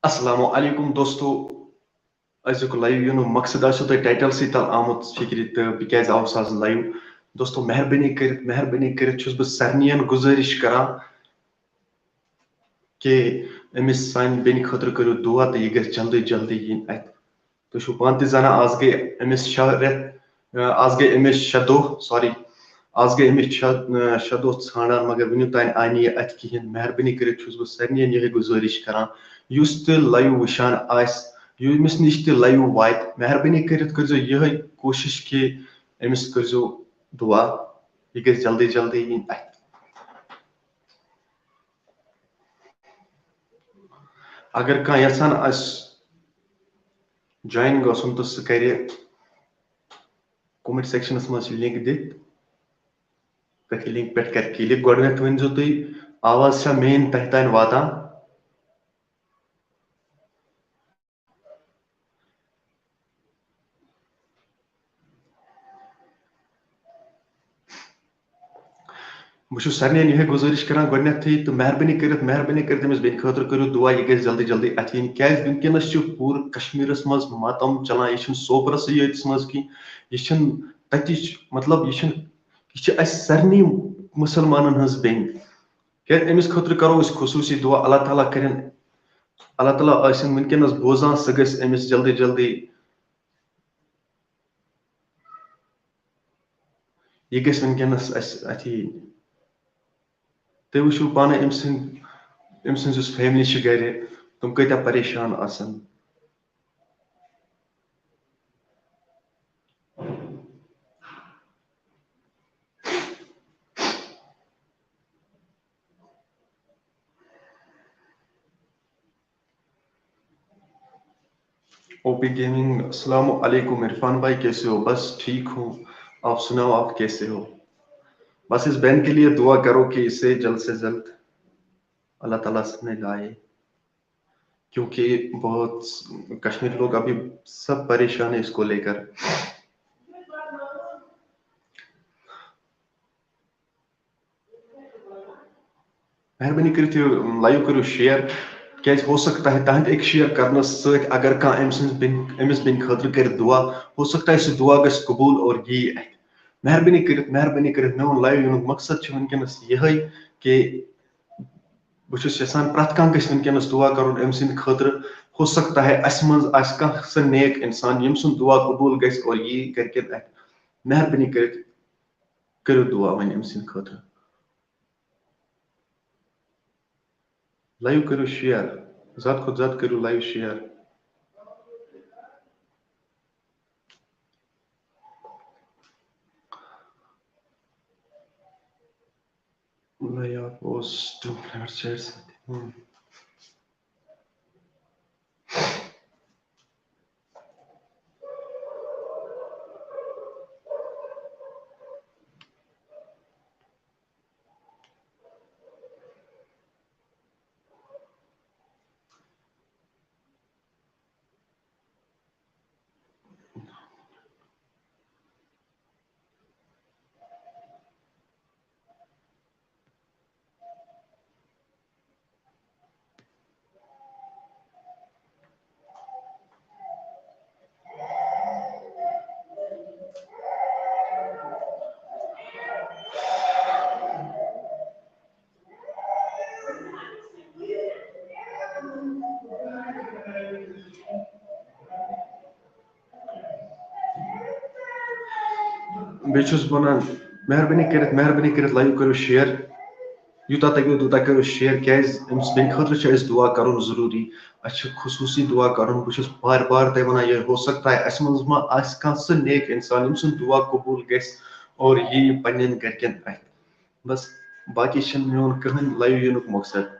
अस्सलामु अलैकुम दोस्तों अजुक लाइव यून मकसद आसो तो टाइटल सी तल आमुत फिक्र तो बिकाज आवस आज लाइव दोस्तों मेहरबानी कर बह सरनियन गुजारिश करा कि अमिस सान बेन खतर करो दुआ तो यह गस जल्दी जल्दी इन अत तुम पान त जाना आज गई अमिस रेत आज गई अमिस शदो सॉरी आज गई अमिस शदो ान मगर वनु तान आय नह अत कहें मेहरबानी कर बह सरनियन यह गुजारिश करा युस तो लाइव वुशान आस यमिस नश तो लाइव वात मेहरबानी कर यह कोशिश कि अमिस कर दुआ यह गस जल्दी जल्दी इन अत अगर कह यसान ज्वाइन गसन तो सह कर कमेंट सेक्शनस मज लिंक दित तथ लिंक पे कर क्लिक गोडनेथ वनजो तुम आवाज मेन तह तान वातान बह सरनियन यह गुजारिश करान गोडनेथी तो मेहरबानी कर तमिस बेन खतर करो दुआ यह गस जल्दी जल्दी अत इन क्या वनकस पूर कश्मीरस मज मातम चलान यह सोपरस यस मज कि यह तच मतलब यह सरनी मुसलमान हज बेन क्या अमिस खतर करो खसूसी दुआ अल्लाह ताला कर अल्लाह ताला वनकस बोजान सह गस अमिस जल्दी जल्दी यह गस वनकस अथ तुम वो पान अम सज फैमिली गर तुम कत्या परेशान आसन ओपी गेमिंग अस्सलाम वालेकुम इरफान भाई कैसे हो बस ठीक हूँ आप सुनाओ आप कैसे हो बस इस बैन के लिए दुआ करो कि इसे जल्द से जल्द अल्लाह ताला में लाए क्योंकि बहुत कश्मीरी लोग अभी सब परेशान है इसको लेकर मेहरबानी कर लाइव करो शेयर क्या हो सकता है तहत एक शेयर करने सत अगर कह अमिस बेन खतर कर दुआ हो सकता है सह दुआ गस कबूल और यी अत मेहरबानी कर मे लाइव यून मकसद वनकस यह कि बस यसान प्रत कह वनकस दुआ कर अम सद खतर हो सकता है अस मज कह सह नेक इंसान यम सुन दुआ कबूल गस और यी कर मेहरबानी कर करो दुआ वन अम सद खतर लाइव करो शेयर ज्यादा खुद ज्यादा करो live share leya post shares बेचुस बनान मेहरबानी कर लाइव करो शेयर यूता तको तूता करो शेयर क्या अमिस बेन खतर दुआ कर जरूरी खसूसी दुआ कर बहुत बार बार तह वन यह हो सकता है अस मज मा कह सह नेक इंसान यम सुन दुआ कबूल गस और यी पन्न गरकन अथ बस बाकी मोन कहन लाइव यून मकसद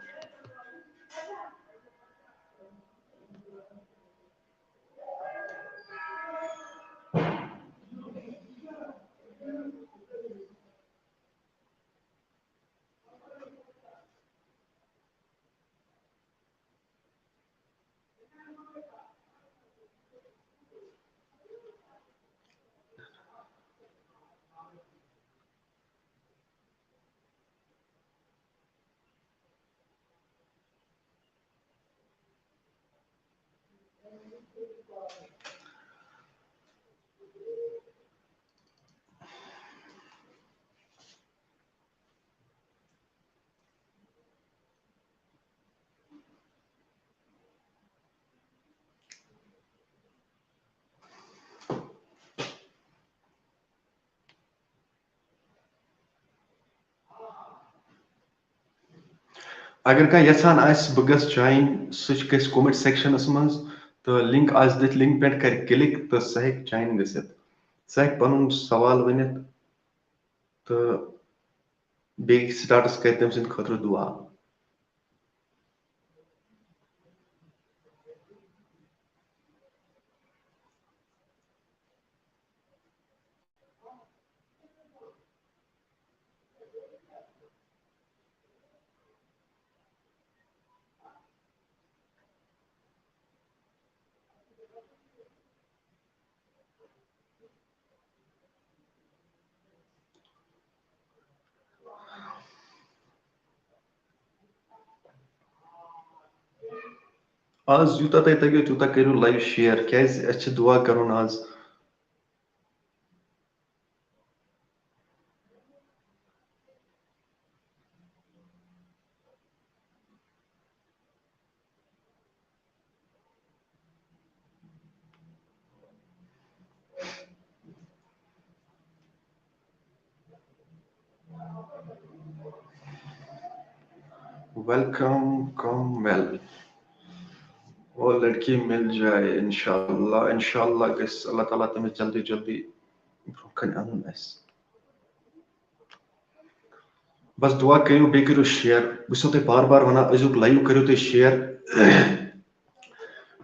अगर कह यसान बह गस ज्वाइन सह गस कमेंट सेक्शनस मज तो लिंक आज दिख लिंक पे कर क्लिक तो सह हेक ज्वाइन गसित सह हेक पनुन सवाल वनित तो बे स्टार्टस कर तम सद खतर दुआ आज यूता तय तगो तूता करू लाइव शेयर क्या दुआ करुन आज वेलकम कम वेल वो लड़की मिल जाए इंशाल्लाह इंशाल्लाह गस अल्लाह ताला तमिस जल्दी जल्दी ब्रोकन अन अस बस दुआ करू बे करू शेयर बस तुम बार बार वना अजुक लाइव करू तुम शेयर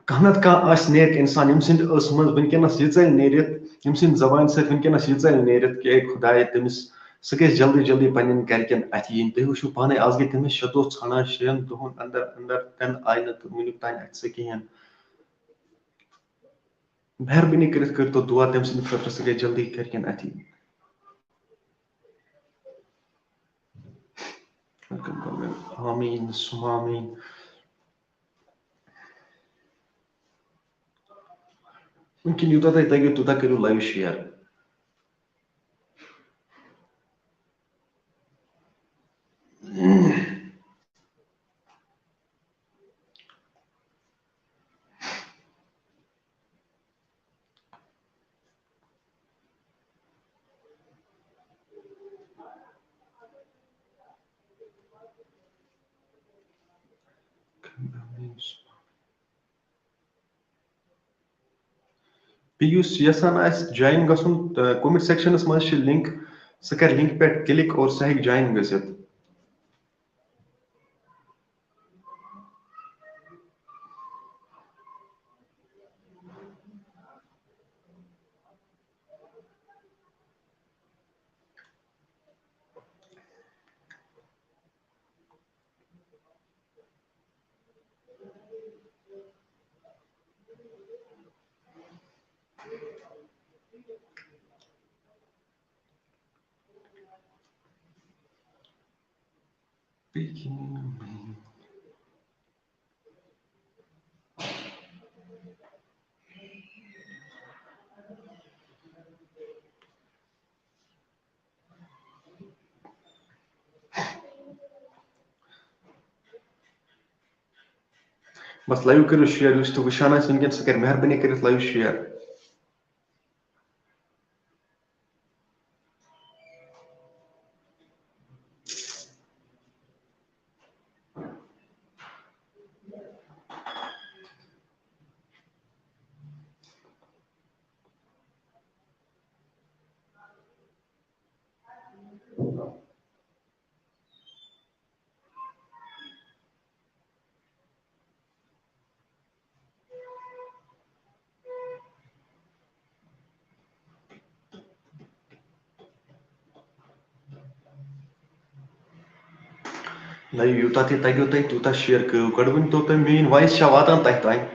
कह नत कह नेक इंसान यम सद मज वनकस यह नेरित यम सद जबान सत वनकस यह नेरित कि खुदाय तमिस सह गस जल्दी जल्दी पन्न गरकन अथ yin तुम वो पाने आज गई तमिस 6 दोह ाना 6 दोहन अंदर अंदर तन आय नुक तान अथ सह कहें मेहरबानी कर तो दुआ तम सद खतर सह गई जल्दी गरकन अथ yin आमीन सुमामीन वनकन यूता तुम तगो तूता करू लाइव शेयर Piyus यसान ज्वाइन गसन कमेंट सेक्शनस मज लिंक सह कर लिंक पे क्लिक और सह हेक ज्वाइन गसित बस लाइव करू शेयर तो वुचान वनकन सह कर मेहरबानी कर लाइव शेयर लाइव यूता तगो तुम तूता शेयर करू गड वन तो तुम मेन वॉइस वातान तह तान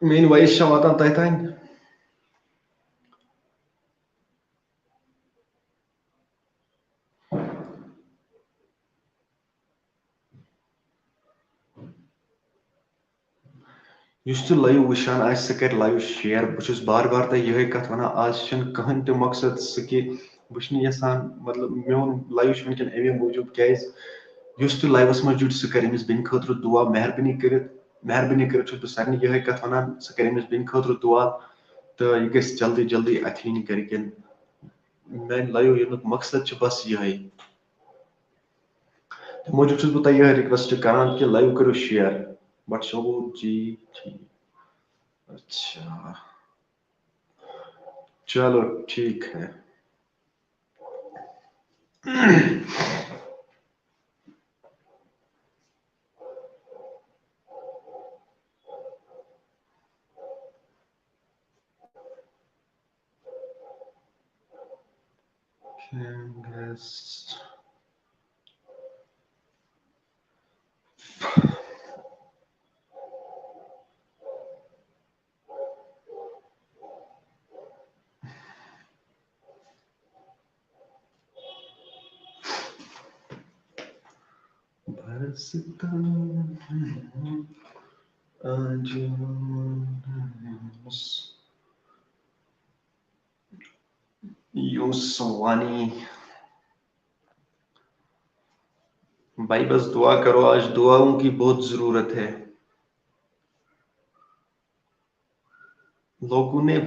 मेन वॉइस वातान तह तान तो लाइव वुचान सह कर लाइव शेयर बहुत बार बार तह यह कत वन आज कहन तो मकसद सह कि बहुत यसान मतलब मोन लाइव वनकन अमे मूजूब क्या तो लाइवस मज जुड़ सह कर बेन खतर दुआ मेहरबानी कर बह सारे यह कत वन सह कर बेन खतर दुआ तो यह गस जल्दी जल्दी अथीन करके मैं लायो ये मकसद बस यही मूजूब छुस बह यह रिक्वेस्ट करान कि लाइव करो शेयर बट शोबू जी ठीक अच्छा चलो ठीक है Guest. बरसता आज यूं सवानी भाई बस दुआ करो आज दुआओं की बहुत जरूरत है लोगों ने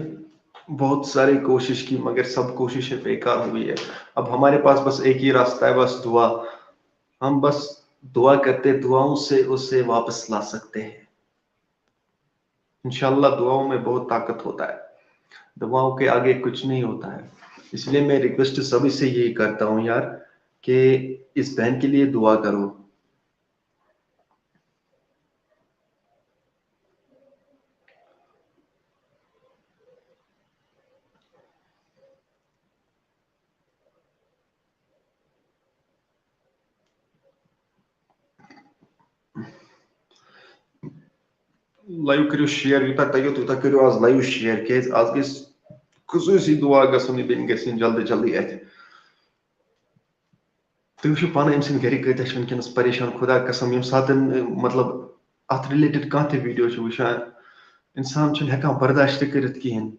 बहुत सारी कोशिश की मगर सब कोशिशें बेकार हुई है अब हमारे पास बस एक ही रास्ता है बस दुआ हम बस दुआ करते दुआओं से उसे वापस ला सकते हैं इंशाल्लाह दुआओं में बहुत ताकत होता है दुआओं के आगे कुछ नहीं होता है इसलिए मैं रिक्वेस्ट सभी से यही करता हूं यार कि इस बहन के लिए दुआ करो लाइव करो शेयर यूता तयो तूता करो आज लाइव शेयर के आज गई खुसूसी दुआ गसन बेन गसन जल्दी जल्दी अथ तुम पान अम सद घर कत वनकस परेशान खुदा कसम यम सात मतलब अत रिलेटेड कह वीडियो वुचान इंसान हेकान बर्दाश्त कर कहें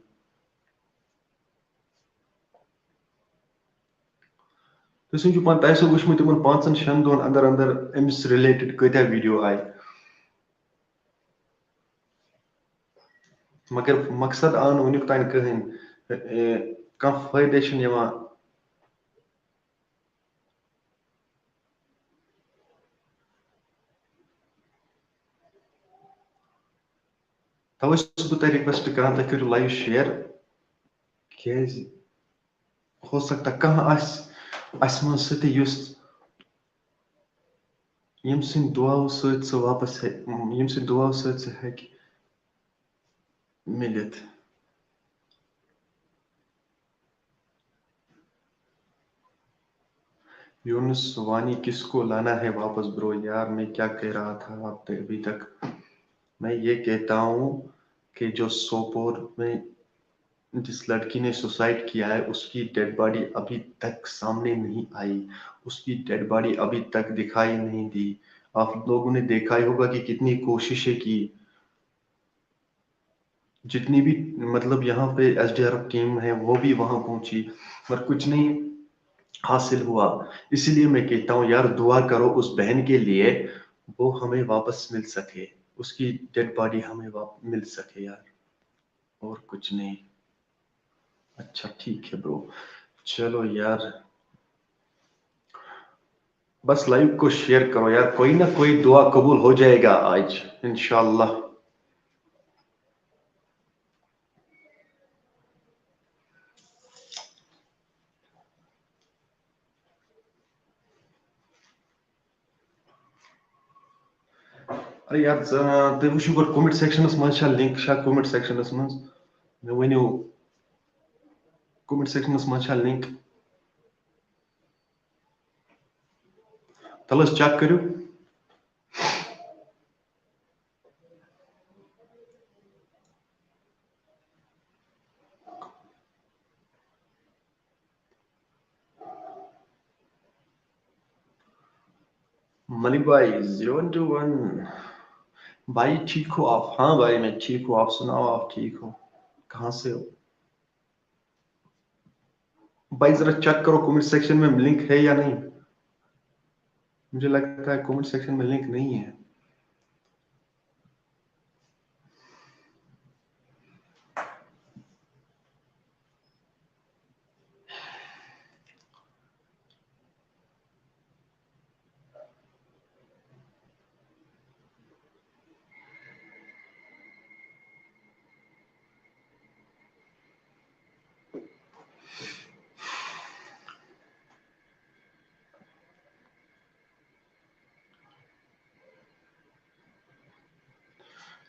तुम पान तह वुचमुत इन 5-6 दोन अंदर अंदर अमिस रिलेटेड कत वीडियो आए मगर मकसद आव नुक तान कहें कह फायदे तवे बह तुह रिक्वेस्ट कर तुम करो लाइव शेयर क्या हो सकता कह मन यम सद दुआओ सत वापस यम सद दुआओ सत हेक मिलित यूनुस वानी किसको लाना है वापस ब्रो यार मैं क्या कह रहा था आप तक अभी तक मैं ये कहता हूँ कि जो सोपोर में जिस लड़की ने सुसाइड किया है उसकी डेड बॉडी अभी तक सामने नहीं आई उसकी डेड बॉडी अभी तक दिखाई नहीं दी आप लोगों ने देखा ही होगा कि कितनी कोशिशें की जितनी भी मतलब यहाँ पे एसडीआरएफ टीम है वो भी वहां पहुंची पर कुछ नहीं हासिल हुआ इसीलिए मैं कहता हूँ यार दुआ करो उस बहन के लिए वो हमें वापस मिल सके उसकी डेड बॉडी हमें मिल सके यार और कुछ नहीं अच्छा ठीक है ब्रो चलो यार बस लाइव को शेयर करो यार कोई ना कोई दुआ कबूल हो जाएगा आज इंशाल्लाह अरे यार तुम वुचो गो कमेंट सेक्शनस मज लिंक कमेंट सेक्शनस मज मे वनो कमेंट सेक्शनस मज लिंक तल चेक करो मलिक भाई 021 भाई ठीक हो आप हाँ भाई मैं ठीक हूँ आप सुनाओ आप ठीक हो कहाँ से हो भाई जरा चेक करो कमेंट सेक्शन में लिंक है या नहीं मुझे लगता है कमेंट सेक्शन में लिंक नहीं है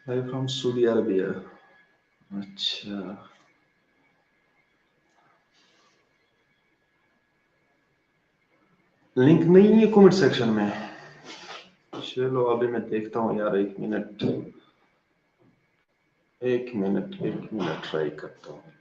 लाइव फ्रॉम सऊदी अरबिया। अच्छा, लिंक नहीं है कमेंट सेक्शन में। चलो अभी मैं देखता हूँ यार, एक मिनट, एक मिनट ट्राई करता हूँ यार।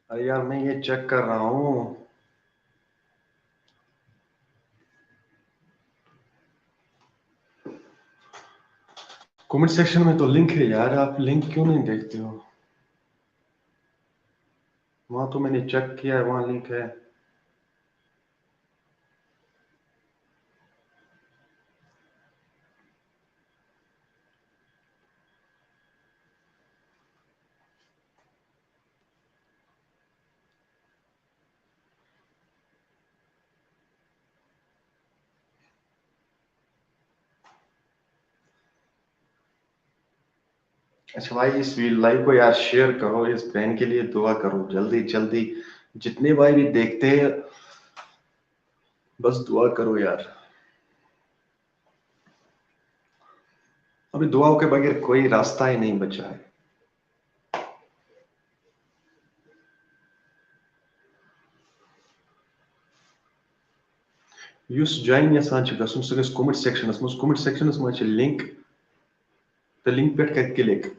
अरे यार मैं ये चेक कर रहा हूँ, कमेंट सेक्शन में तो लिंक है यार, आप लिंक क्यों नहीं देखते हो? वहां तो मैंने चेक किया है, वहां लिंक है। अच्छा भाई, इस लाइव को यार शेयर करो, इस बहन के लिए दुआ करो, जल्दी जल्दी, जितने भाई भी देखते हैं बस दुआ करो यार। अभी दुआओं के बगैर कोई रास्ता ही नहीं बचा है। Yus join यसान छ गसुन सो गस कमेंट सेक्शनस मस, कमेंट सेक्शनस मस छ लिंक, तो लिंक पे कर क्लिक।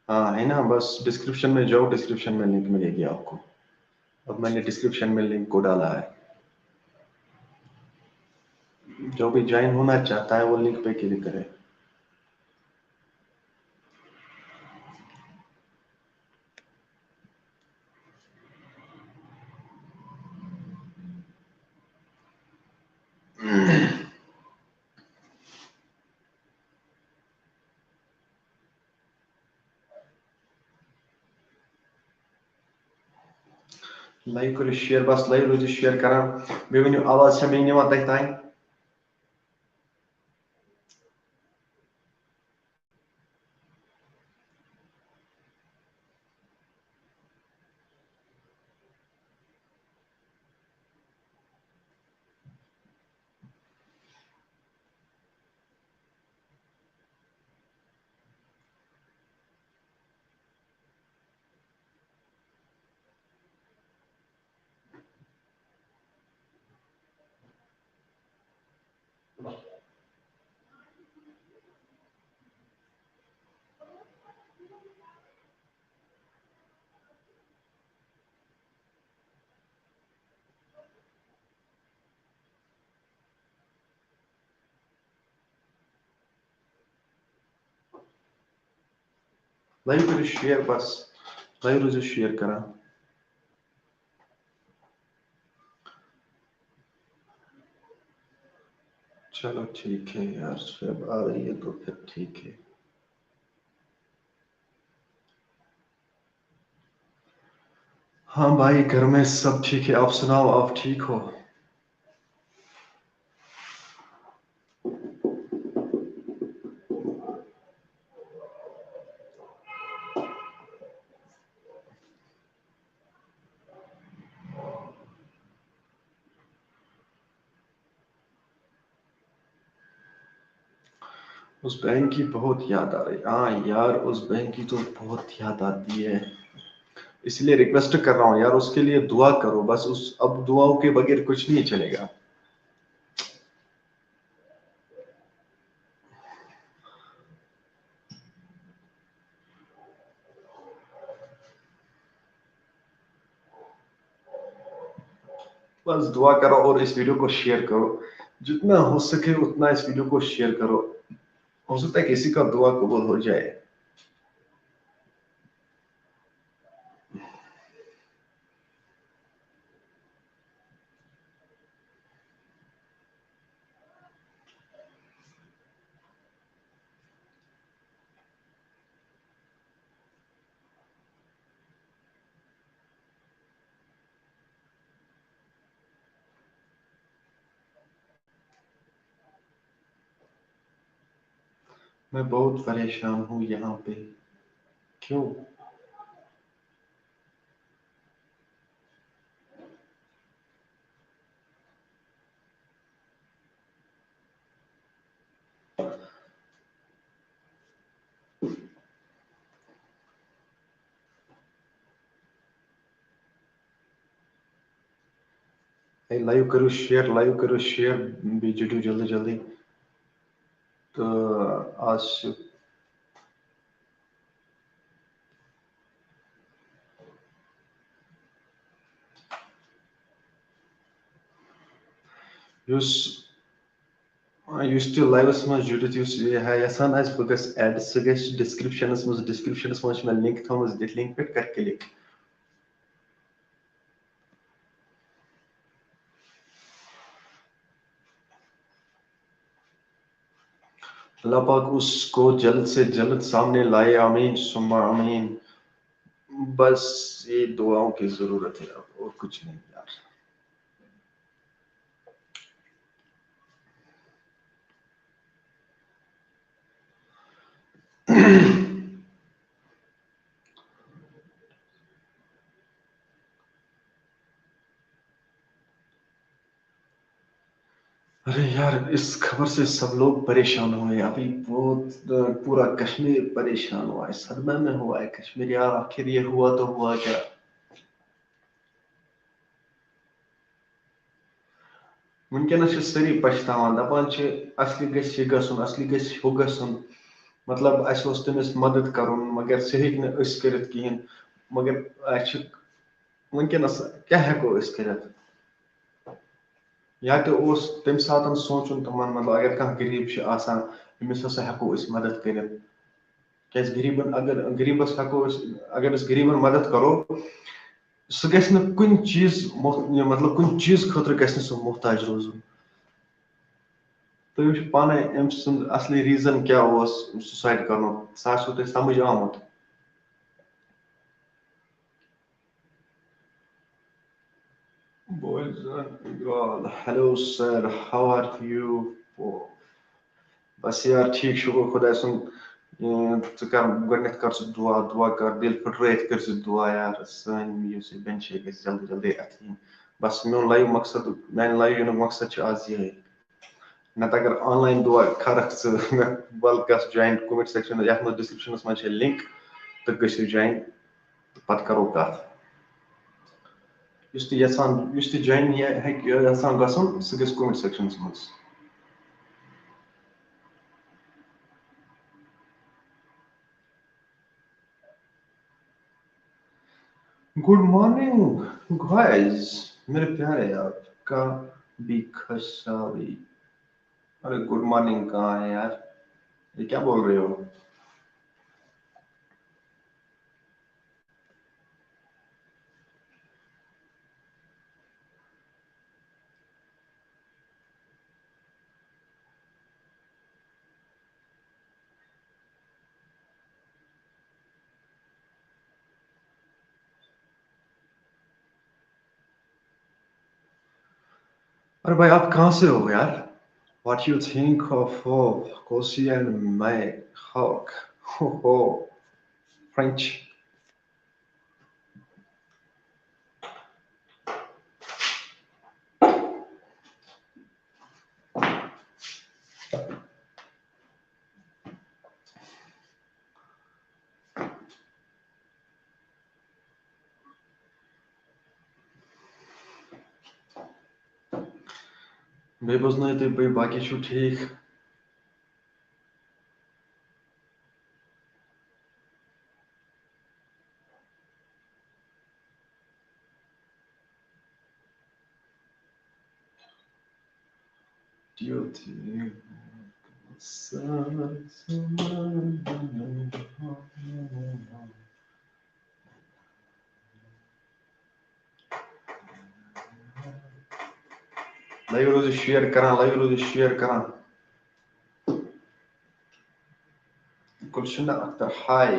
हाँ है ना, बस डिस्क्रिप्शन में जाओ, डिस्क्रिप्शन में लिंक मिलेगी आपको। अब मैंने डिस्क्रिप्शन में लिंक को डाला है, जो भी ज्वाइन होना चाहता है वो लिंक पे क्लिक करे। लाइक करो शेयर, बस लाइव रोज शेयर करा। मे वन आवाज से मे निवा तक ताई। लाइव करो शेयर बस, लाइव रोज शेयर करा। चलो ठीक है यार, जब आ रही है तो फिर ठीक है। हाँ भाई, घर में सब ठीक है, आप सुनाओ, आप ठीक हो? उस बैंक की बहुत याद आ रही है। हाँ यार, उस बैंक की तो बहुत याद आती है। इसलिए रिक्वेस्ट कर रहा हूँ यार, उसके लिए दुआ करो बस। उस अब दुआओं के बगैर कुछ नहीं चलेगा। बस दुआ करो और इस वीडियो को शेयर करो। जितना हो सके उतना इस वीडियो को शेयर करो। हो सकता है किसी का दुआ कबूल हो जाए। मैं बहुत परेशान हूँ यहाँ पे। क्यों? लाइव करो शेयर, लाइव करो शेयर। भी जुड़ो जल्दी जल्दी। तो आज युस युस लाइवस मज जुड़ित युस यसान आस बह गस ऐड सह गस डिस्क्रिप्शनस मज मे लिंक थमज दित लिंक पे कर क्लिक। अल्लाह पाक उसको जल्द से जल्द सामने लाए, आमीन सुम्मा आमीन। बस ये दुआओं की जरूरत है अब, और कुछ नहीं यार। अरे यार, इस खबर से सब लोग परेशान हुए हैं अभी बहुत। पूरा कश्मीर परेशान हुआ है, सदमे में हुआ है कश्मीर यार। आखिर ये हुआ तो हुआ क्या? वनकस सारी पछतावान, दपान असली गस यह गसन, असली गस हु गसन। मतलब तमिस मदद कर, मगर सह कर कहें। मगर वनकस क्या हेको कर? या तो तम सात सोचुन तमन, मतलब अगर कह गरीब आसान, अमिस हसा हेको मदद कर। क्या गरीबन, अगर गरीबस हेको, अगर गरीबन मदद करो, सह गि कुन चीज मतलब कुन चीज खतर गि सह मोहताज रोजन। तुम पाने अम सुंद असली रीजन क्या सुसाइड कर, सह तुम समझ आमुत। Boys and girl, hello sir, how are you? बस यार ठीक, शुक्र खुदा सुन। च कर गडनथ कर दुआ, दुआ कर दिल फुटरत कर दुआ यार, सन बन जल्दी जल्दी अथीन। बस मोन लाइव मकसद, मान लाइव यून मकसद आज ये। नत अगर ऑनलाइन दुआ खरक बल गस ज्वाइन कमेंट सेक्शन ये डिस्क्रिप्शन मज लिंक, तो गो ज्वाइन, तो पत करो कत। यस ज्वाइन यसान गसन, सह गस कमेंट सेक्शन मज। गुड मॉर्निंग गाइस, मेरे प्यारे, आपका भी खशावी। अरे गुड मॉर्निंग कहाँ है यार? ये क्या बोल रहे हो? अरे भाई आप कहाँ से हो यार? What you think of Kosi and my hawk? हो French. बेबस नहीं तो भाई बाकी शू ठीक. Do you think? लाइव रोज शेयर करा गुलशन अख्तर हाय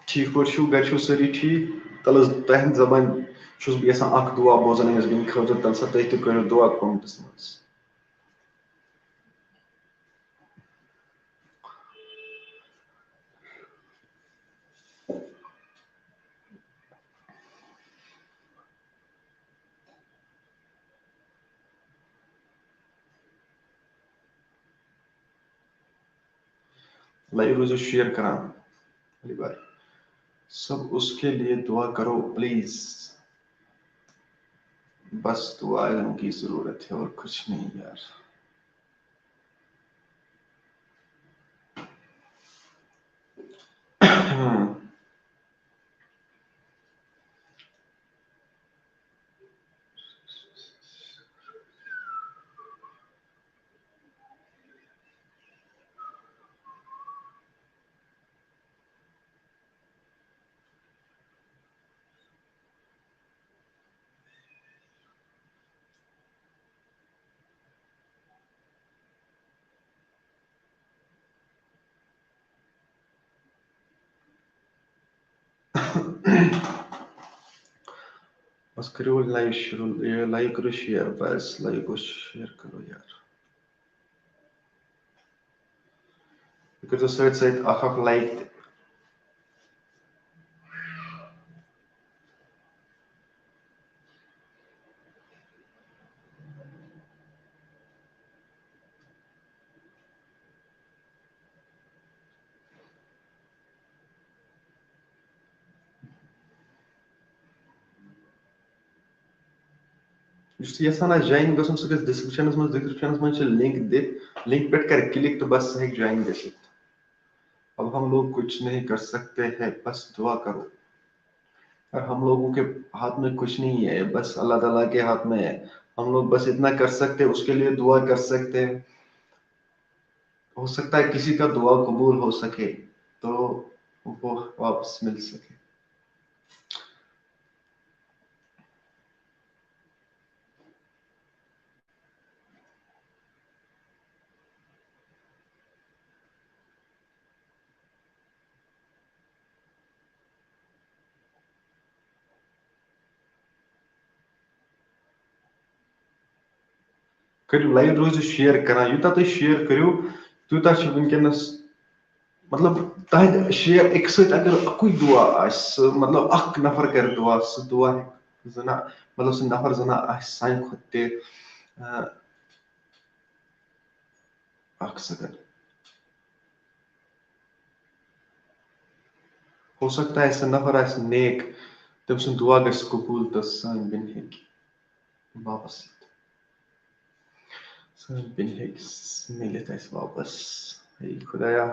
ठीक पशु गरशु सरी ठीक तल तहद जबान छुस बह यसान अख दुआ बोजन अमिस बिन खतर तल सा तुम करो दुआ कमेंट्स मज लाइव रोज शेयर करा अली भाई सब उसके लिए दुआ करो प्लीज बस दुआओं की जरूरत है और कुछ नहीं यार बस करो लाइव शुरू लाइव करो शेयर बस लाइव को शेयर करो यार करो सत सत अख लाइक यसान ज्वाइन गसन सह डिस्क्रिप्शन मज लिंक दिख लिंक पे कर क्लिक तो बस हेक ज्वाइन गसित अब हम लोग कुछ नहीं कर सकते हैं बस दुआ करो और हम लोगों के हाथ में कुछ नहीं है बस अल्लाह ताला के हाथ में है हम लोग बस इतना कर सकते हैं उसके लिए दुआ कर सकते हैं हो सकता है किसी का दुआ कबूल हो सके तो वो वापस मिल सके करो लाइव रोज शेयर करा यूता तुम शेयर करो तूता वनकस मतलब तहद शेयर एक सत अगर अकुई दुआ मतलब अख नफर कर दुआ सह दुआ जना मतलब सह नफर जना सान खुद अख सकर हो सकता है सह नफर नेक तम सुन दुआ गस कबूल तो सान बिन हेक वापस सान बिन हेक मिलित वापस हे खुदाया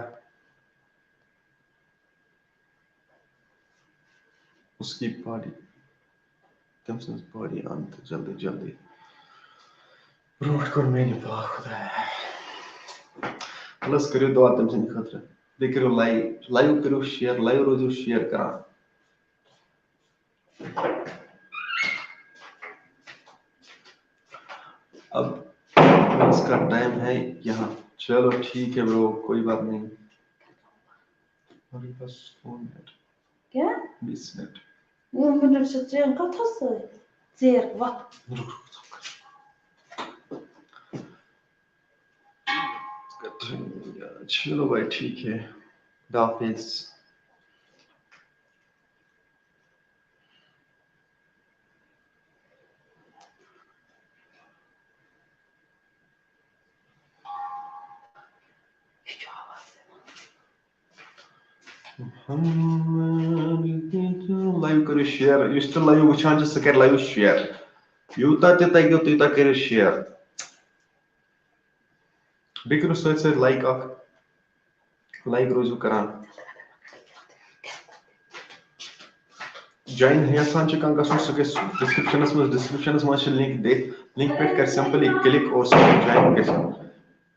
उसकी बॉडी तम सुन बॉडी अंत जल्दी जल्दी ब्रोट कर मेरी बा खुदाया प्लस करो दुआ तम सुन खतर दे करो लाइव करो शेयर लाइव रोजो शेयर करा अब इसका टाइम है यहाँ चलो ठीक है ब्रो कोई बात नहीं अभी बस 4 मिनट क्या 20 minute minute se jion khosose zer wat चलो भाई ठीक है हाफिज लाइव करो शेयर इस तो लाइव वुचान से कर लाइव शेयर यूता ते तगो तीता कर शेयर बेकरो सच से लाइक रोजू करान जॉइन यसान च कंगा सो डिस्क्रिप्शनस में लिंक दे लिंक पे कर सिंपली क्लिक और जॉइन गसन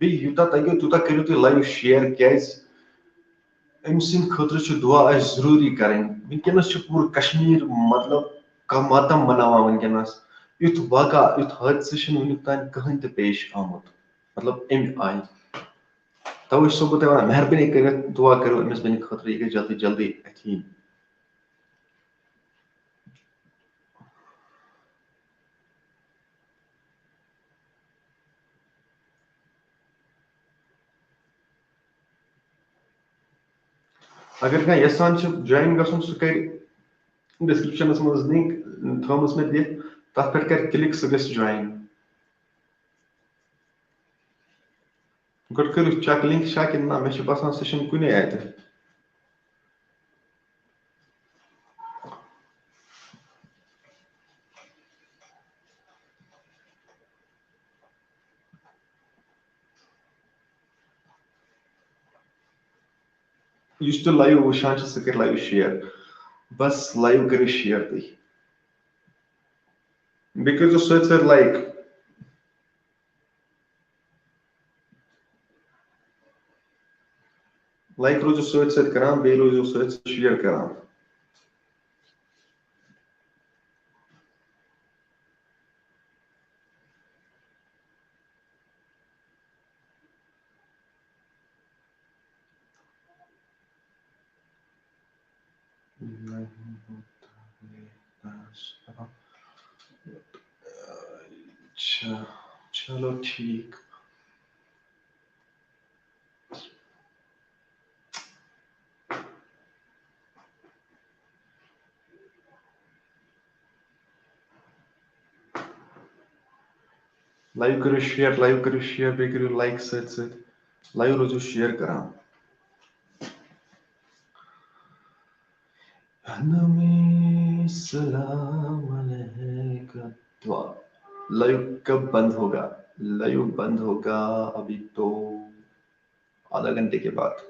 बे यूता तगो तूता करो ते लाइव शेयर कैस अमसिन खतर दुआ जरूरी करें वनकस पूर कश्मीर मतलब मातम मनावा वनकस युथ वाक़ा युथ हादसे वनुक तान कहीं तो पेश आमुत मतलब अमि आय तवे सो बह वन मेहरबानी कर दुआ करो अमिस बन खतर यह जल्दी जल्दी अथीन अगर कह यसान ज्वाइन गसन सह कर डिस्क्रिप्शन मज लिंक थमस मे दिख तथ पे कर क्लिक सह गस ज्वाइन गोट करू चेक लिंक शा कि ना मे बसान सह कुने अत इस तो लाइव वुचान सह कर लाइव शेयर बस लाइव करो शेयर तुम बे कर सत लाइक रोजो सत करान बे रोजो सत शेयर करान अच्छा चलो ठीक लाइव करो शेयर बे करो लाइक सत लाइव रोजो शेयर करान नमी सलाम अलैका दुआ लाइव कब बंद होगा लाइव बंद होगा अभी तो आधा घंटे के बाद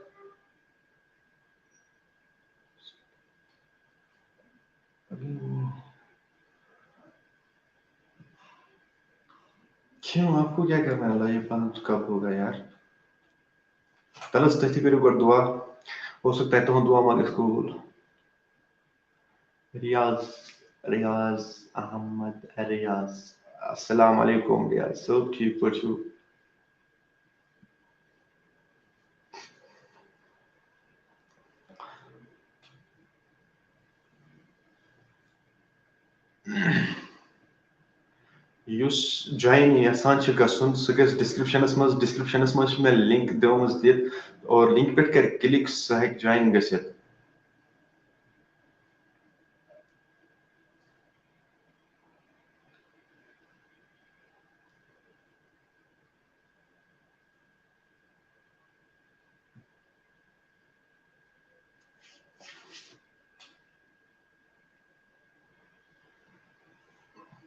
क्यों आपको क्या करना है लाइव बंद कब होगा यार तलस तथी करो गोट दुआ हो सकता है तुम दुआ मांगे स्कूल रियाज रियाज अहमद रियाज अस्सलाम वालेकुम रियाज सब ठीक पछु युस ज्वाइन यसान गसन सह गस डिस्क्रिप्शनस मज मे लिंक दमज दित और लिंक पे कर क्लिक सह हेक ज्वाइन गसित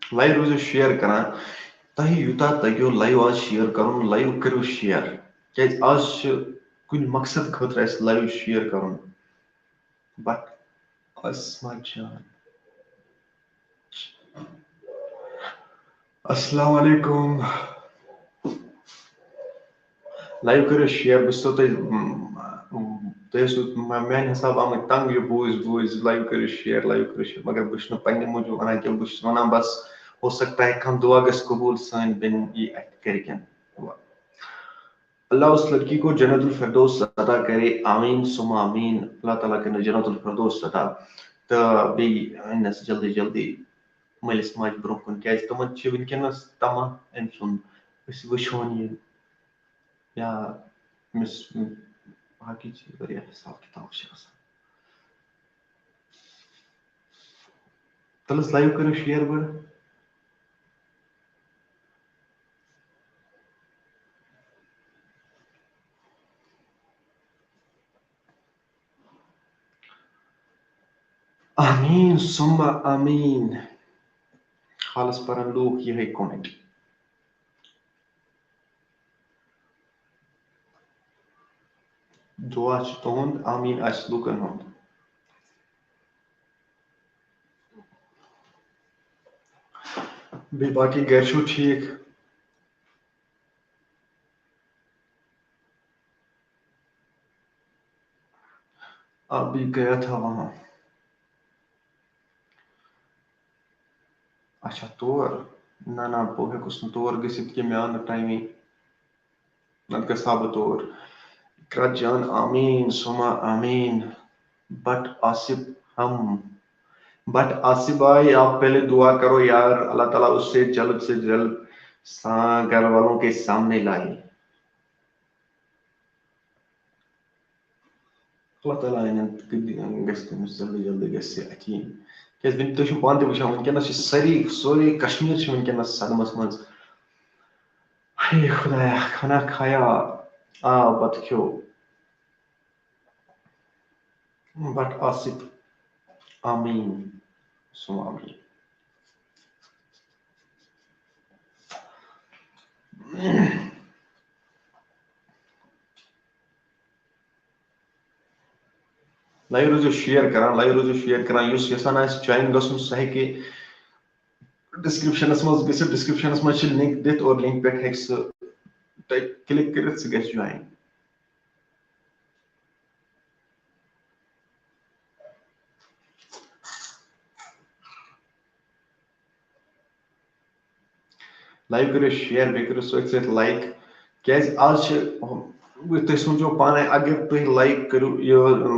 लाइव रोजो शेयर करान तह यूता तगो लाइव आज शेयर कर लाइव करो शेयर क्या आज कुन मकसद खतर लाइव शेयर कर बट अस्मा जान अस्सलाम वालेकुम लाइव करो शेयर बस तो मान हिसाब आम तंग यह बूझ लाइव करो शेयर मगर बस पे मूजूब वन कि बस वन बस हो सकता है कम दुआ गस कबूल सन बिन यह कर अल्लाह उस लड़की को जन्नतुल फिरदौस अता करे आमीन सुमा आमीन अल्लाह ताला के जन्नतुल फिरदौस अता तो बेस जल्दी जल्दी मलिस माज ब्रोह कुन क्या तमन वनकस तमा अम सुन वोन ये या अमिस बाकी चीज हिसाब किताब तलस लाइव करो शेयर बड़ आमीन सुम्मा आमीन हालस पर लूक ये कमेंट दुआ तुंद आमीन लूकन हुंद बे बाकी घर छो ठीक अब भी गया था वहां अच्छा तोर ना ना बह हेकुस तोर गसित कि मे आव टाइमी नत गसा बह तोर इकरा जान आमीन सुमा आमीन बट आसिफ हम बट आसिफ भाई आप पहले दुआ करो यार अल्लाह ताला उससे जल्द घर वालों के सामने लाए अल्लाह ताला जल्दी जल्दी गतीन क्या तुम पान ते वुचान वनकस सारी सोरे कश्मीर वनकस सदमस मज हे खुदाया खाना खाया आ बत खो बट आसिफ आमीन सुमा आमीन लाइव रोजो शेयर करान यसान ज्वाइन गसन सह हेके डिस्क्रिप्शन मज डिस्क्रिप्शन मज लिंक दित और लिंक पे क्लिक कर ज्वाइन लाइव करो शेयर बे करो सत लाइक क्या आज तुम सोचो पाने अगर तुम लाइक करो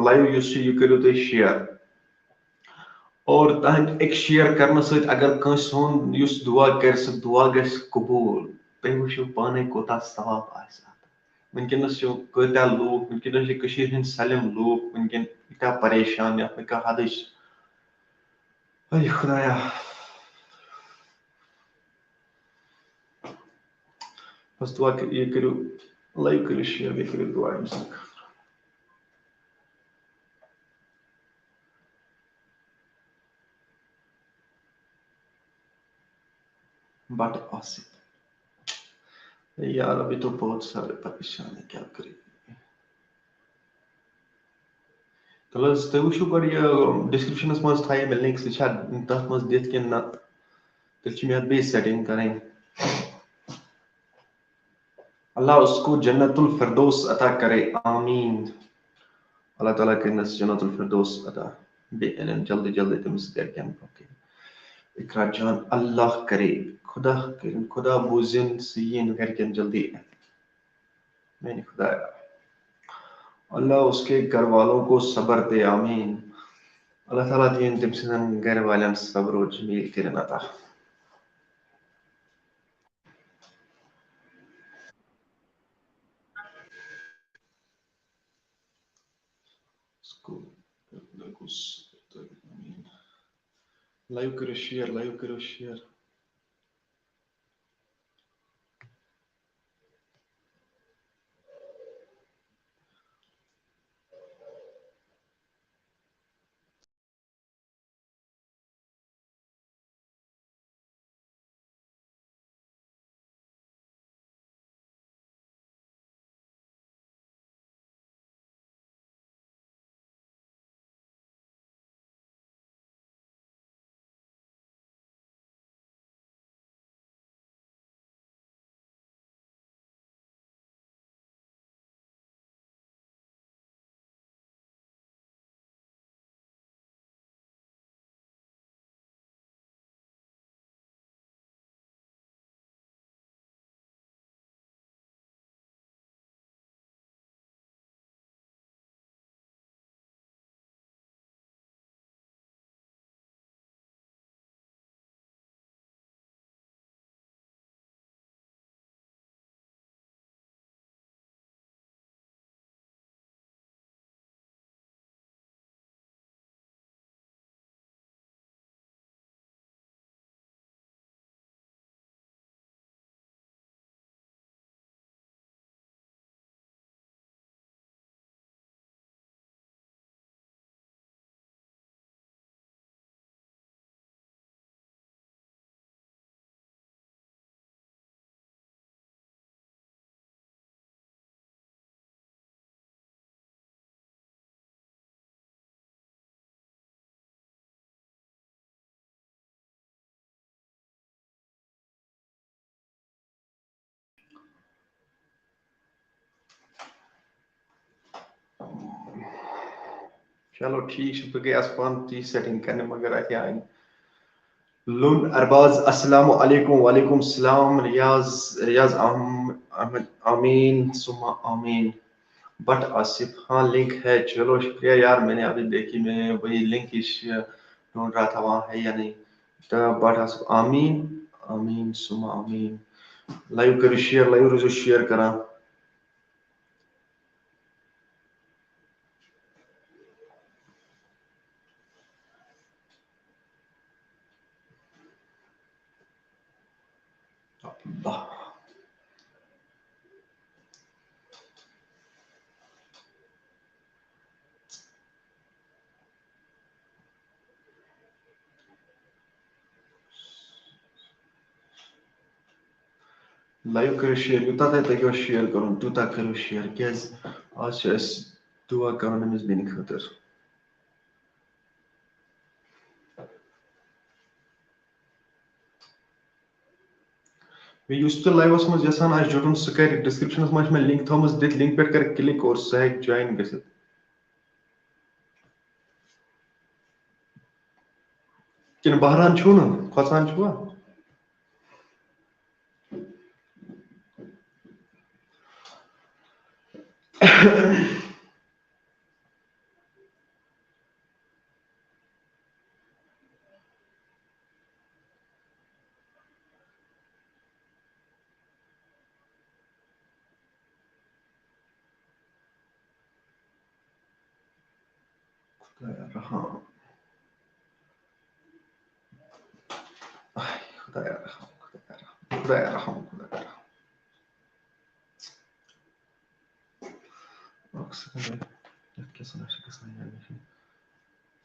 लाइव यह करो तुम शेयर और तहद एक शेयर करने सत अगर कंस दुआ कर सह दुआ ग कबूल तुम वो पाने कोता सवाब वनकस कत्या लूक वनकस सलम लूक वनकन ईत्या परेशान ये हद खुदाया बस दुआ ये करो लाइक करो शेयर बे करो दुआ बट आसिफ यार अभी तो बहुत सारे परेशान है क्या करें तो तुम वो गो यह डिस्क्रिप्शन मज थे मे लिंक सह तथ मज दिख कि ना तेल मे बे सेटिंग कर अल्लाह उसको जन्नतुल फिरदौस अता करे आमीन अल्लाह ताला करनस जन्नतुल फिरदौस अता बे जल्दी जल्दी तमिस गरकन इकरा जान अल्लाह करे खुदा खुदा बोजिन सीन गरकन जल्दी मैंने खुदा अल्लाह उसके घर वालों को सब्र दे आमीन अल्लाह ताला दिन तम घर वालन सब्र और जमील कर अता लाइव करो शेयर चलो ठीक बह गई पान ती सेटिंग करने मगर अत लुन अरबाज अस्सलाम वालेकुम वालेकुम सलाम रियाज रियाज अहमद आमीन सुमा आमीन बट आसिफ हाँ लिंक है चलो शुक्रिया यार मैंने अभी देखी मैं वही लिंक ढूंढ रहा था वहाँ है या नहीं तो बट आसिफ आमीन आमीन सुमा आमीन लाइव करो शेयर लाइव रोजो शेयर करा अल्लाह लाइव करो शेयर यूता तक शेयर करूँ तूता करो शेयर क्या आज दुआ करो नमिस बिन खतर मैं युस तो लाइव मज यसान आज जुड़न सह कर डिस्क्रिप्शन मज मैं लिंक थोमस दित लिंक पे कर क्लिक और सह हेक ज्वाइन गसित किन बहरान छु न खोसान छुआ खुदाया रहा खुदाया रहा खुदाया रहा खुदाया रहा अक्सर क्या सुना यानी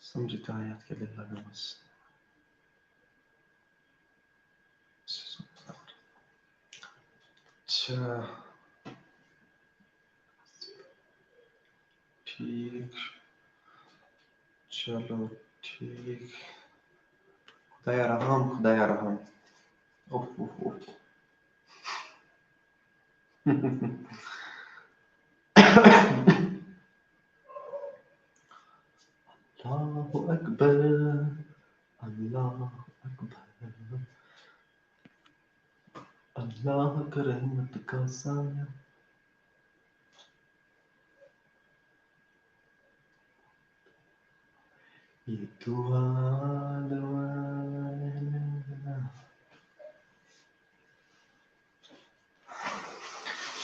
समझता है याद के लिए लगा बस अच्छा ठीक चलो ठीक खुदाया रहा ओह ओह ओह अल्लाहु अकबर अल्लाह अकबर अल्लाह का रहमत का साया ये दुआ दुआ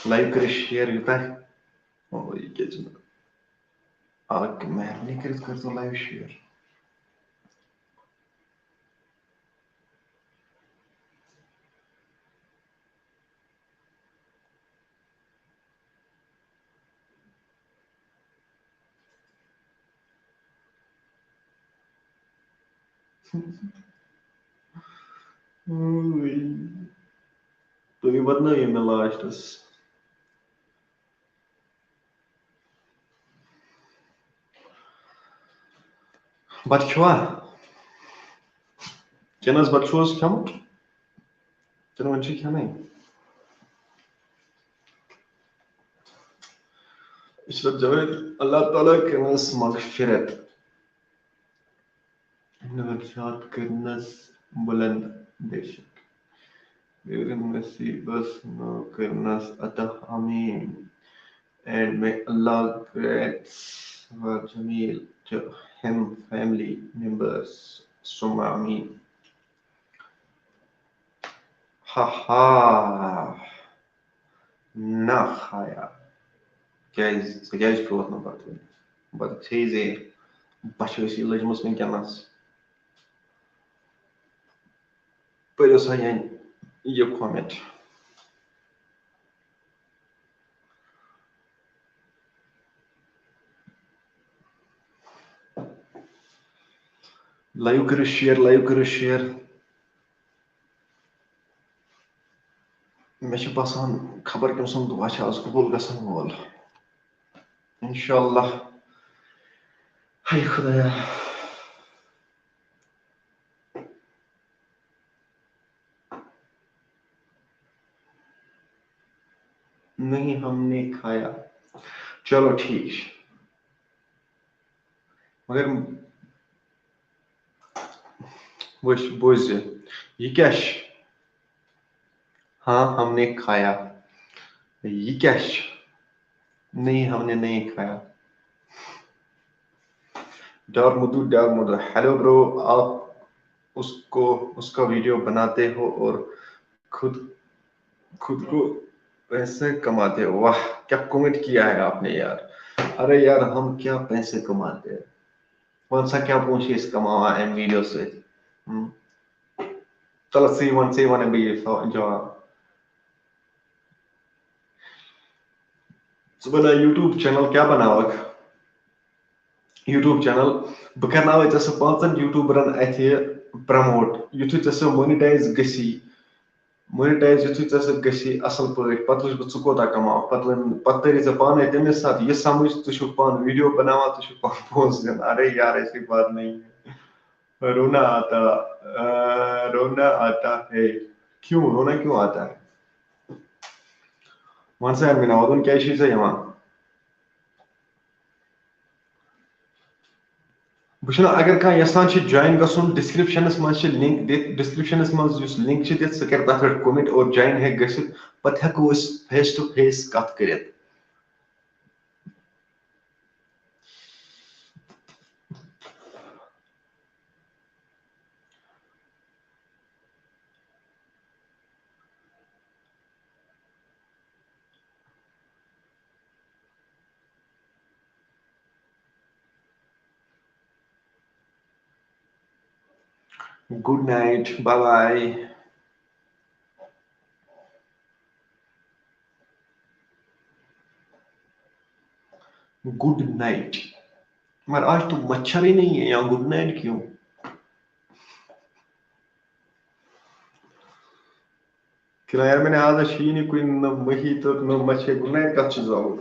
लाइव कर शेयर होता है ओ ये क्या चीज़ आग मैं नहीं कर तो लाइव शेयर तो ये बदना ये मैं लास्टस बच्चों Cenas बच्चों खमट चलो वंशी क्या नहीं इशरत जवेद अल्लाह ताला करनस मगफिरत नवजात करनस बुलंद बेशक मेरे नसीबस न करनस अतः आमीन and may Allah grant Jamil to him family members summa amin ha ha na khaya guys growth no but says a bachos ilajmus menkenas pero sayan ये comment लाइव करो शेयर मे बसान खबर कम सुन दुआ आज कबूल गसन वोल इंशाल्लाह हाय खुदाया नहीं हमने खाया चलो ठीक मगर बोझ ये क्या हाँ हमने खाया ये क्या नहीं हमने नहीं खाया डर मुदू हेलो ब्रो आप उसको उसका वीडियो बनाते हो और खुद खुद को पैसे कमाते हो वाह क्या कमेंट किया है आपने यार अरे यार हम क्या पैसे कमाते हैं कौन सा क्या पूछिए कमावा है वीडियो से चलो सी वन अभी जवाब सुबह यूट्यूब चैनल क्या बनावक यूट्यूब चैनल बह करनावे ऐसे 5 यूट्यूबरन अथ प्रमोट युथु ऐसे मोनिटाइज गसी मोनिटाइज युथु ऐसे गसी असल पे पत वुच बह कोता कमाव पत तरी पाने तमिस साथ ये समझ तुम पान वीडियो बनावा तुम पान पोस्ट दिन अरे यार ऐसी बात नहीं है रोना आता रोना आता है क्यों रोना क्यों आता है वन सा यार मिना वदन क्या चीज है यहाँ बस अगर कह यसान ज्वाइन गन डिस्क्रिप्शन मज लिंक दिख डिस्क्रिप्शन मज लिंक दिख सह कर तथ पे कमेंट और ज्वाइन हे गसित पत हेको फेस टू फेस कत कर good night bye bye good night मगर आज तो मच्छर ही नहीं है यहाँ गुड नाइट क्यों कि यार मैंने आज शी नहीं कोई न मही तो न मच्छर गुड नाइट कत जाओ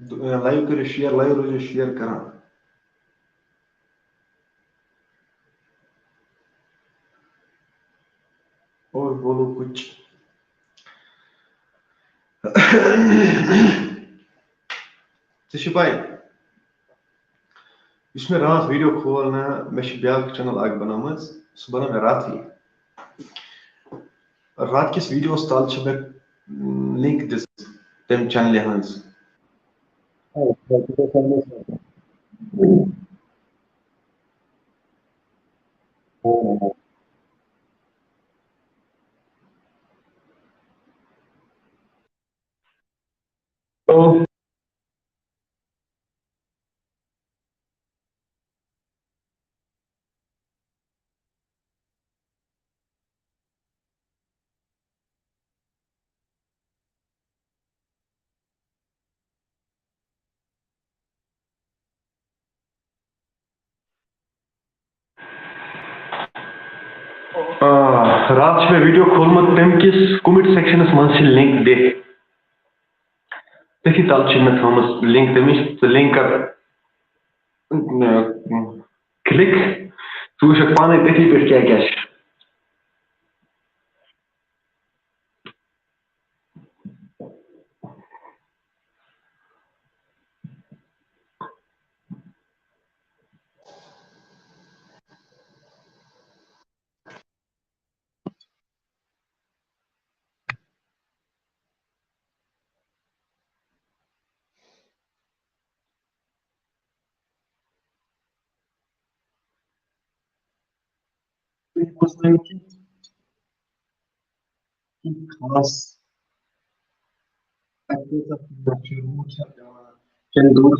लाइव करो शेयर लाइव रोज शेयर करा और बोलो कुछ चे पाई इस मे रात वीडियो खोल ना मे ब्या चैनल अग बना सह बना मे रात रात किस वीडियो तल मे लिंक दिस तम चैनल हज तो रात में वीडियो खोलमत तम किस कमेंट सेक्शन मज लिंक दे तथी तल मे थमस लिंक तमिस लिंक कर क्लिक तू वुक पाने तथी पे क्या क्या खास दूर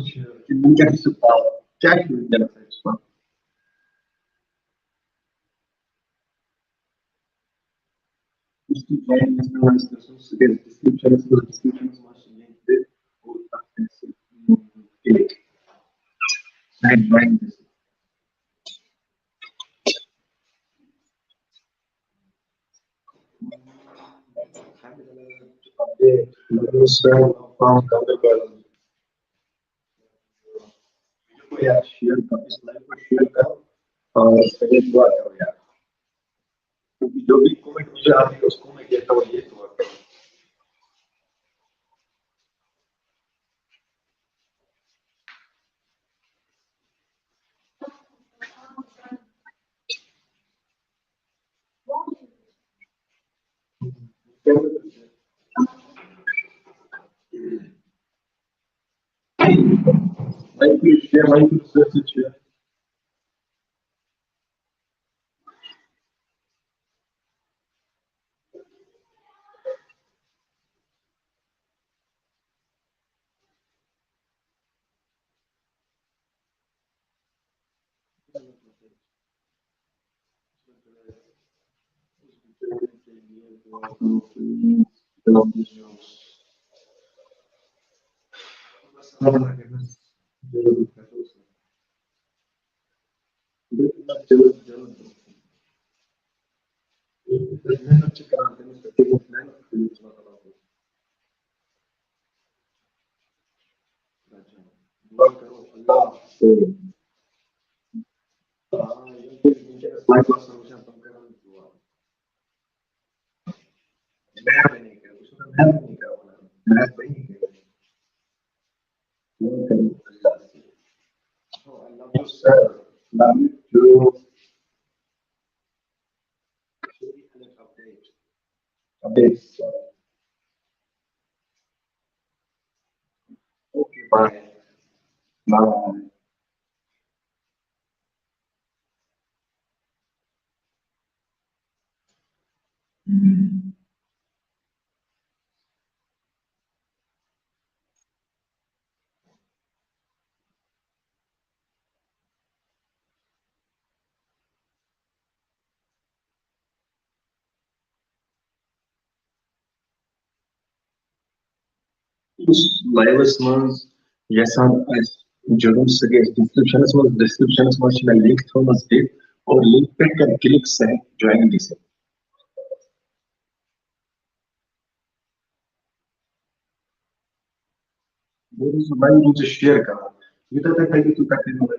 क्या यार शेयर कर इस लाइव को शेयर करो और पहले दुआ करो यार, क्योंकि जो भी कमेंट मुझे आती है उसको मैं कहता हूँ ये दुआ करो। Like you share, like you share. Updates. Okay, bye. Bye. Laivas mans, yasan as जरूर सके डिस्क्रिप्शन में मैं लिंक थोड़ा दे और लिंक पे कर क्लिक से ज्वाइन दिसे वो भाई मुझे शेयर करा ये तो है कि तू करते हो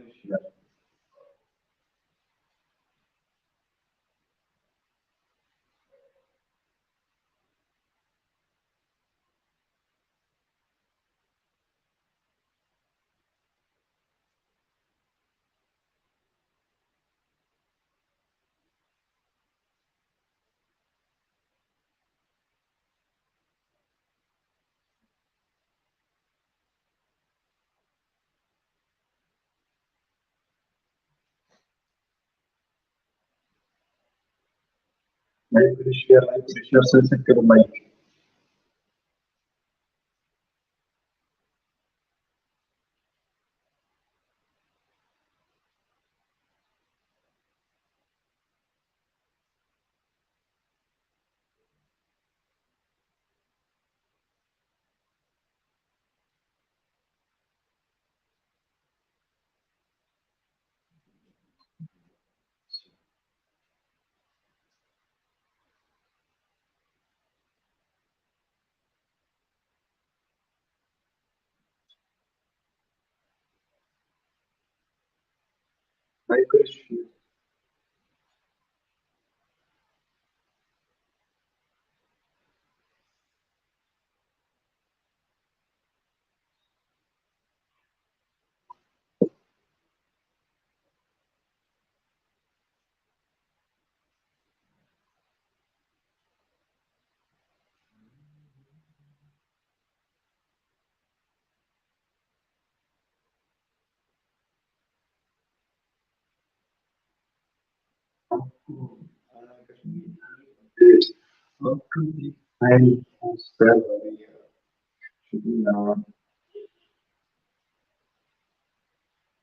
शेयर लाइक शेयर से सकते हो like like share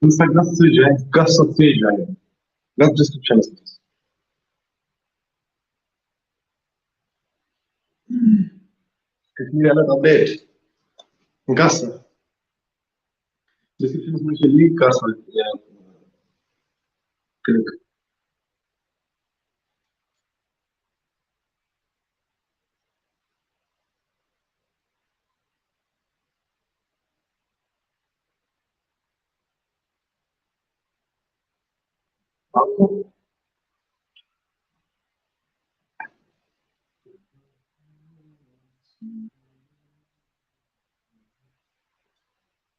Instagram suggest, gosta seja, nas descriptions. Какие она update? Gasta. Descriptions мы лink gasta. Click. आपको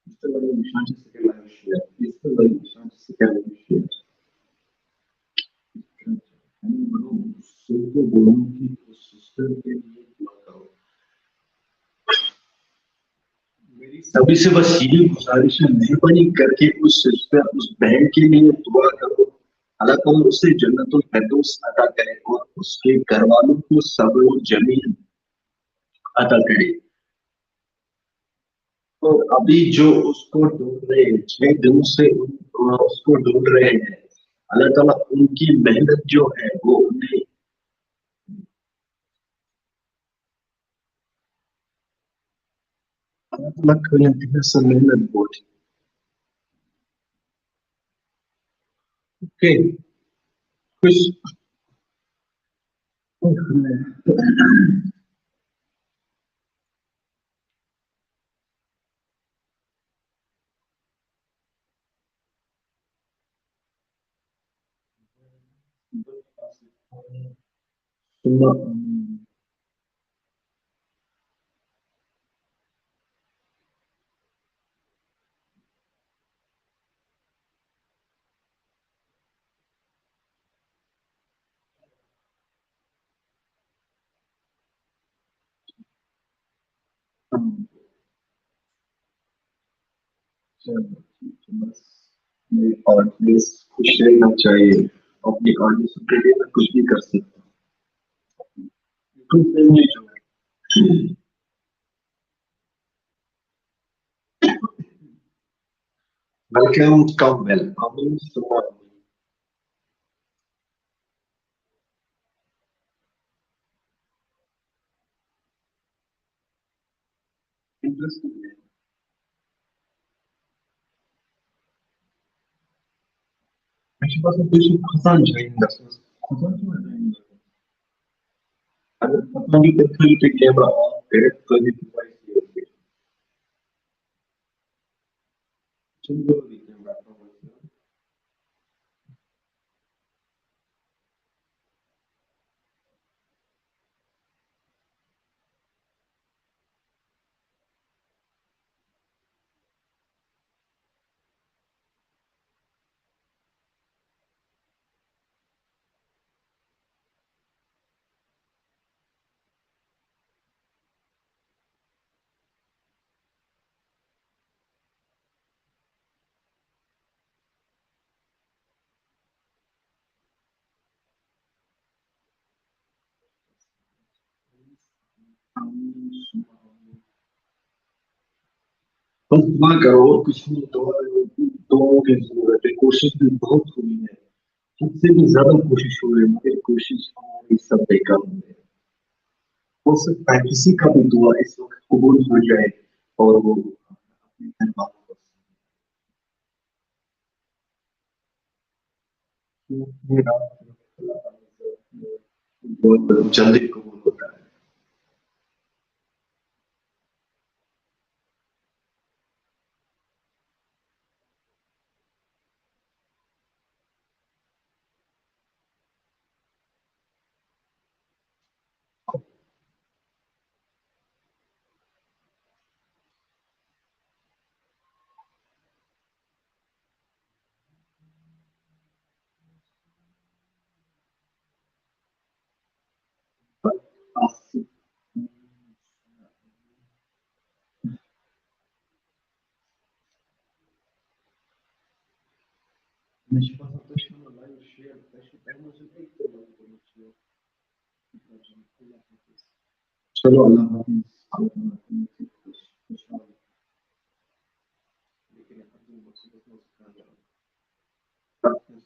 Questa è la licenza che la uscita, questa è la licenza che la uscita. Sempre volumi consistente मेरी सभी से बस यही गुजारिश है मेहरबानी करके उस सिस्टर उस बहन के लिए दुआ करो अल्लाह ताला उसे जन्नतुल फिरदौस अता करे और उसके घर वालों को सब्र और जमीन अता करे तो अभी जो उसको ढूंढ रहे हैं 6 दिनों से उसको ढूंढ रहे हैं अल्लाह ताला उनकी मेहनत जो है वो उन्हें अल्लाह ताला करें सब मेहनत बहुत ओके कुछ बस मेरे ऑडियंस खुश रहना चाहिए अपनी ऑडियंस के लिए मैं कुछ भी कर सकता हूँ फैमिली जो है वेलकम कम वेल अमीन सुना इंटरेस्टिंग है मेरे पास कुछ खजान जाएंगे खजान क्यों जाएंगे अगर खजान की तस्वीर पे कैमरा ऑन करे तो ये डिवाइस ये चंदो दी कैमरा बस दुआ करो और कुछ नहीं दुआओं की जरूरत है कोशिश भी बहुत हुई है सबसे भी ज्यादा कोशिश हो रही है मगर कोशिश हमारी सब बेकार हो गई हो सकता है किसी का भी दुआ इस वक्त कबूल हो जाए और वो अपने घर वालों को मेरा बहुत जल्दी कबूल होता है مش فقط تشمل اللايف شير تشمل تعمل اي شيء चलो अल्लाह हाफिज लेकिन अपनी मुसीबतों से कहा जाओ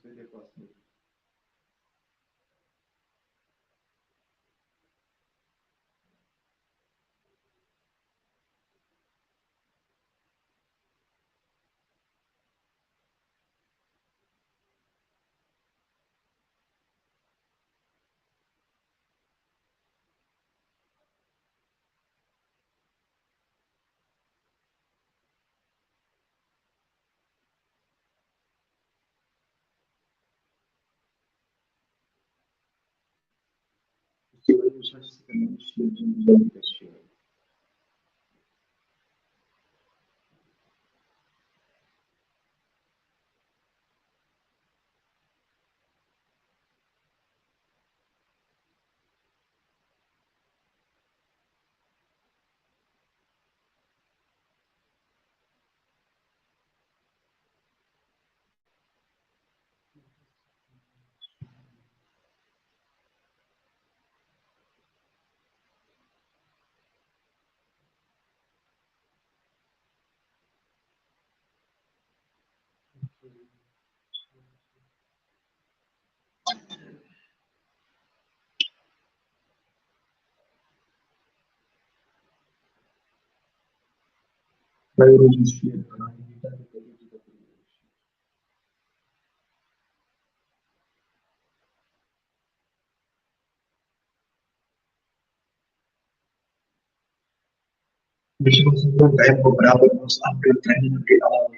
मेरे पास टाइम को बराबर बस आपके ट्रेनिंग के अलावा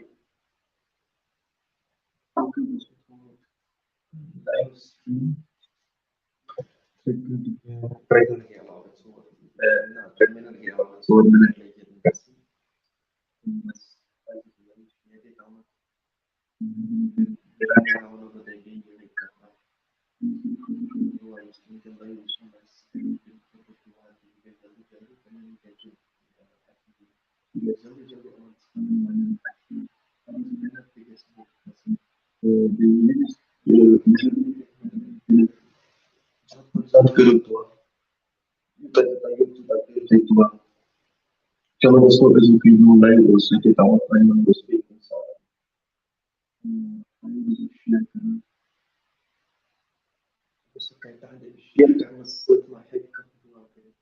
ट्रेनिंग के अलावा ट्रेनिंग के अलावा 4 मिनट लेके बस ये भी काम मेरा क्या वालों को देंगे ये नहीं करना वो इसमें भाई उसमें बस जल्दी जल्दी करने की जल्दी जल्दी मेहनत की करो तो चलो दोस्तों as you can do live or set it out I know this speaking so share करना उसको कहता है शेयर करना सोच में है कब दुआ करें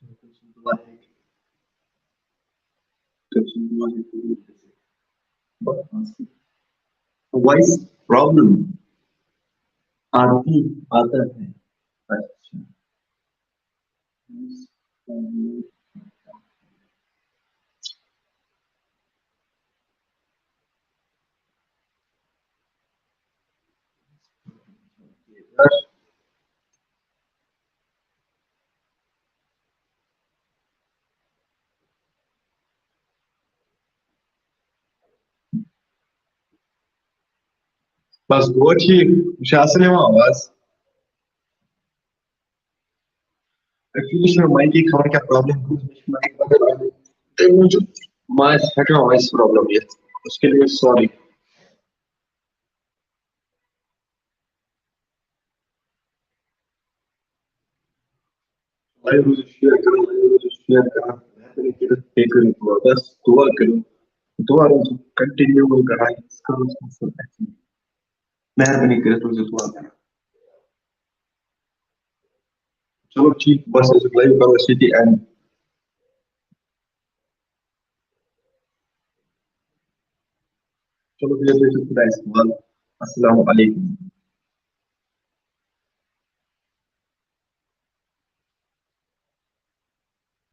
तो कुछ दुआ है कुछ दुआ है पूरी से वॉइस प्रॉब्लम आती आता है अच्छा بس دلوقتي مش هسمع आवाज एक्चुअली इसमें माइक की खबर क्या प्रॉब्लम है माइक बदल आ गई तो मुझे माइक हटा वॉइस प्रॉब्लम है उसके लिए सॉरी लाइव शेयर करा मैंने किया टेक करो बस दुआ करो दुआ कंटिन्यू करा इसका मेहरबानी करे तो दुआ करा चलो ठीक बस लाइव करो सिटी एंड चलो ये खुदा इस्तेमाल अस्सलाम वालेकुम